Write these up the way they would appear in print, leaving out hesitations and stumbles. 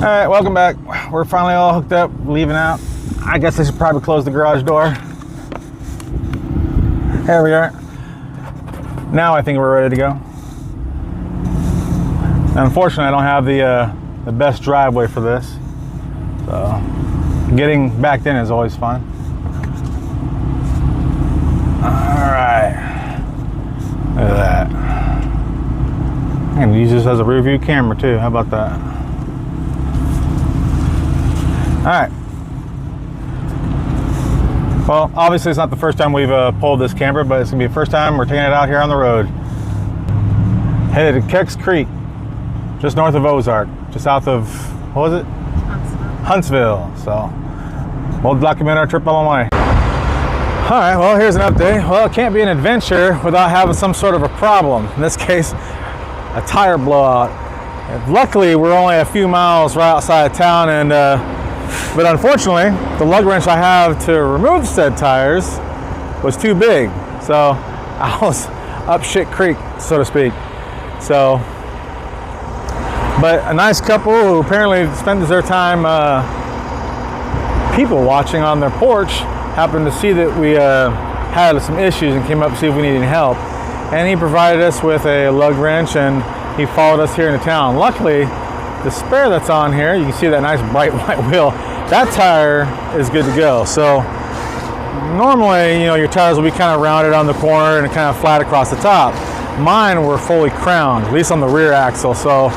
Alright, welcome back. We're finally all hooked up, leaving out. I guess I should probably close the garage door. There we are. Now I think we're ready to go. Unfortunately, I don't have the best driveway for this. So getting backed in is always fun. Alright. Look at that. I can use this as a rear view camera too. How about that? Alright. Well, obviously it's not the first time we've pulled this camper, but it's going to be the first time we're taking it out here on the road. Headed to Kecks Creek, just north of Ozark, just south of, what was it? Huntsville. So we'll document our trip along the way. Alright, well, here's an update. Well, it can't be an adventure without having some sort of a problem. In this case, a tire blowout. Luckily, we're only a few miles right outside of town, and but unfortunately, the lug wrench I have to remove said tires was too big. So I was up shit creek, so to speak. So, but a nice couple who apparently spends their time people watching on their porch happened to see that we had some issues and came up to see if we needed any help. And he provided us with a lug wrench, and he followed us here into town. Luckily, the spare that's on here, you can see that nice bright white wheel, that tire is good to go. So normally, you know, your tires will be kind of rounded on the corner and kind of flat across the top. Mine were fully crowned, at least on the rear axle. So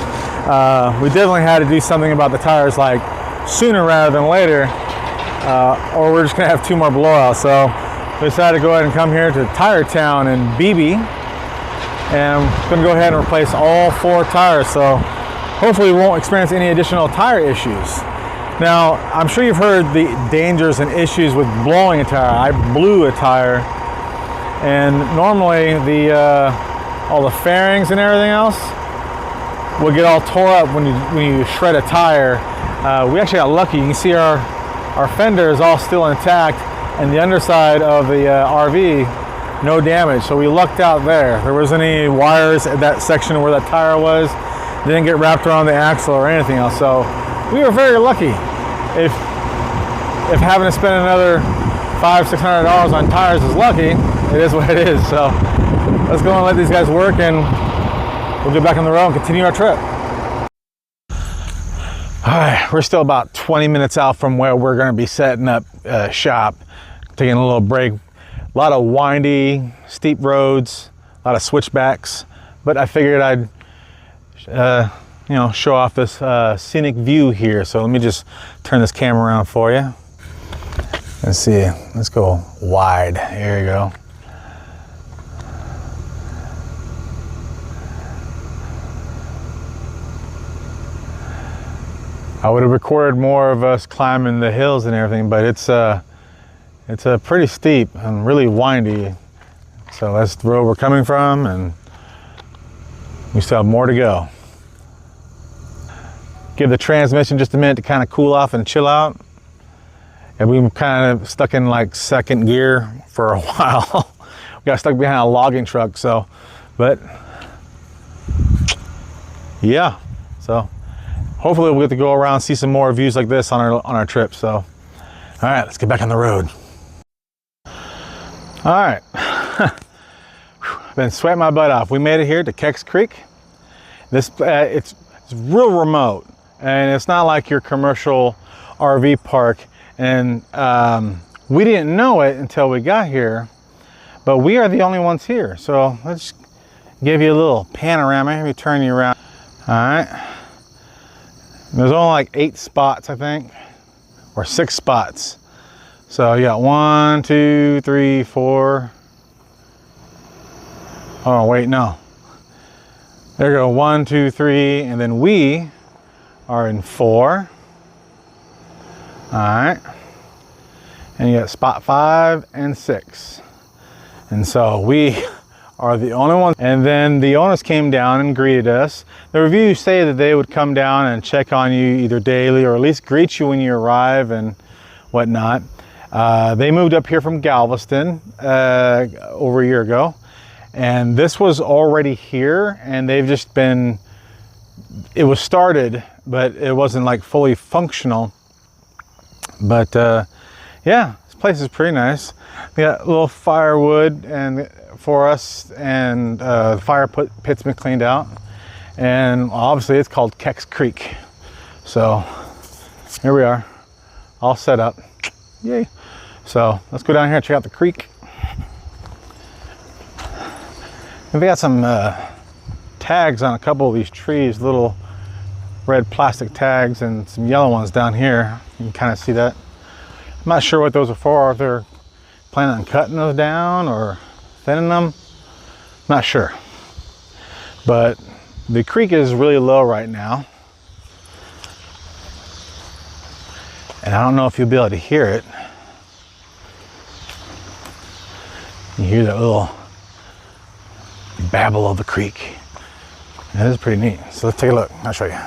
we definitely had to do something about the tires, like sooner rather than later, or we're just gonna have 2 more blowouts. So we decided to go ahead and come here to Tire Town in BB, and I'm gonna go ahead and replace all 4 tires. So hopefully we won't experience any additional tire issues. Now, I'm sure you've heard the dangers and issues with blowing a tire. I blew a tire, and normally all the fairings and everything else will get all tore up when you shred a tire. We actually got lucky. You can see our fender is all still intact, and the underside of the RV, no damage. So we lucked out there. There wasn't any wires at that section where that tire was. They didn't get wrapped around the axle or anything else. So we were very lucky. If having to spend another $500–600 on tires is lucky, it is what it is. So let's go and let these guys work, and we'll get back on the road and continue our trip. All right, we're still about 20 minutes out from where we're going to be setting up shop, taking a little break. A lot of windy, steep roads, a lot of switchbacks, but I figured I'd you know, show off this scenic view here. So let me just turn this camera around for you. Let's see, let's go wide. Here you go. I would have recorded more of us climbing the hills and everything, but it's pretty steep and really windy. So that's the road we're coming from, and we still have more to go. Give the transmission just a minute to kind of cool off and chill out. And we were kind of stuck in like 2nd gear for a while. We got stuck behind a logging truck, so, but yeah. So hopefully we'll get to go around and see some more views like this on our trip. So, all right, let's get back on the road. All right, been sweating my butt off. We made it here to Kecks Creek. This it's real remote, and it's not like your commercial RV park. And we didn't know it until we got here, but we are the only ones here. So let's give you a little panorama. Let me turn you around. All right. There's only like 8 spots, I think, or 6 spots. So you got 1, 2, 3, 4. Oh, wait, no. There you go, 1, 2, 3, and then we are in 4. All right. And you got spot 5 and 6. And so we are the only ones. And then the owners came down and greeted us. The reviews say that they would come down and check on you either daily or at least greet you when you arrive and whatnot. They moved up here from Galveston over a year ago. And this was already here, and they've just been, it was started but it wasn't like fully functional. But yeah, this place is pretty nice. We got a little firewood and for us, and fire pit's been cleaned out, and obviously it's called Kecks Creek. So here we are, all set up. Yay! So let's go down here and check out the creek. And we got some tags on a couple of these trees, little red plastic tags, and some yellow ones down here. You can kind of see that. I'm not sure what those are for, if they're planning on cutting those down or thinning them. Not sure. But the creek is really low right now. And I don't know if you'll be able to hear it. You hear that little babble of the creek. That is pretty neat. So let's take a look. I'll show you.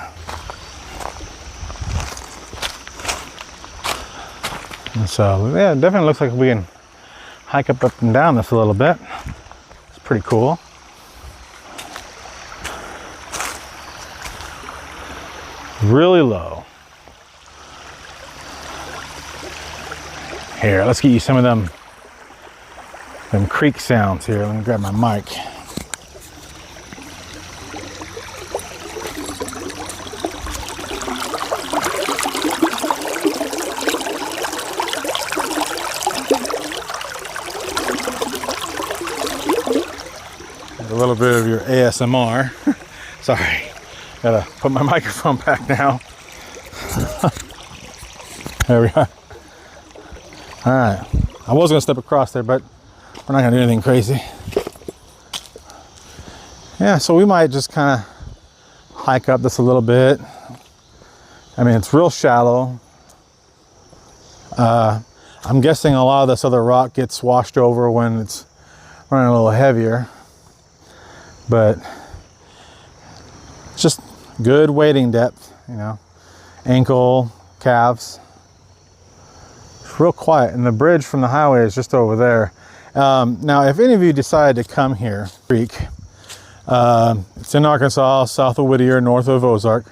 And so, yeah, it definitely looks like we can hike up and down this a little bit. It's pretty cool. Really low. Here, let's get you some of them creek sounds here. Let me grab my mic. A little bit of your ASMR. Sorry, gotta put my microphone back now. There we are. All right, I was gonna step across there, but we're not gonna do anything crazy. Yeah, so we might just kind of hike up this a little bit. I mean, it's real shallow. I'm guessing a lot of this other rock gets washed over when it's running a little heavier. But it's just good wading depth, you know, ankle, calves. It's real quiet, and the bridge from the highway is just over there. Now, if any of you decide to come here, creek, it's in Arkansas, south of Witter, north of Ozark.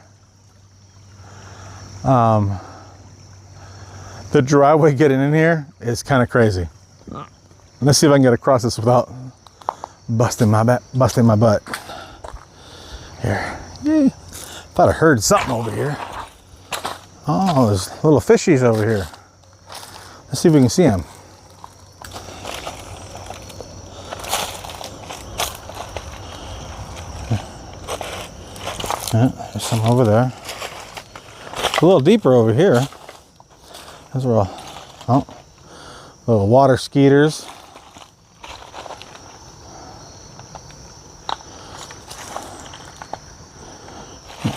The driveway getting in here is kind of crazy. Let's see if I can get across this without busting my butt. Here. Yay. Thought I heard something over here. Oh, there's little fishies over here. Let's see if we can see them. Yeah, there's some over there. A little deeper over here. Those are all, little water skeeters.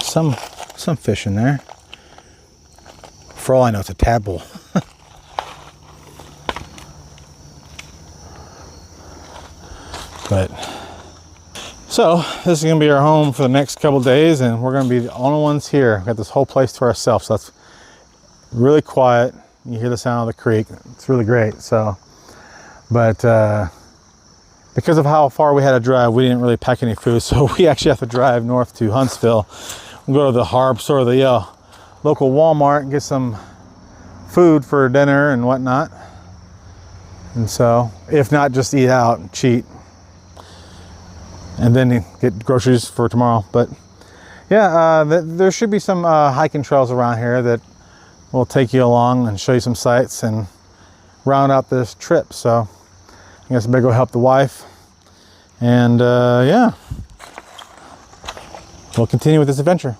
Some fish in there. For all I know, it's a tadpole. But so this is gonna be our home for the next couple days, and we're gonna be the only ones here. We've got this whole place to ourselves, so that's really quiet. You hear the sound of the creek. It's really great. So, but because of how far we had to drive, we didn't really pack any food, so we actually have to drive north to Huntsville. We'll go to the Harps or the local Walmart and get some food for dinner and whatnot. And so, if not, just eat out and cheat, and then get groceries for tomorrow. But yeah, there should be some hiking trails around here that will take you along and show you some sights and round out this trip. So I guess I better go help the wife. And yeah, we'll continue with this adventure.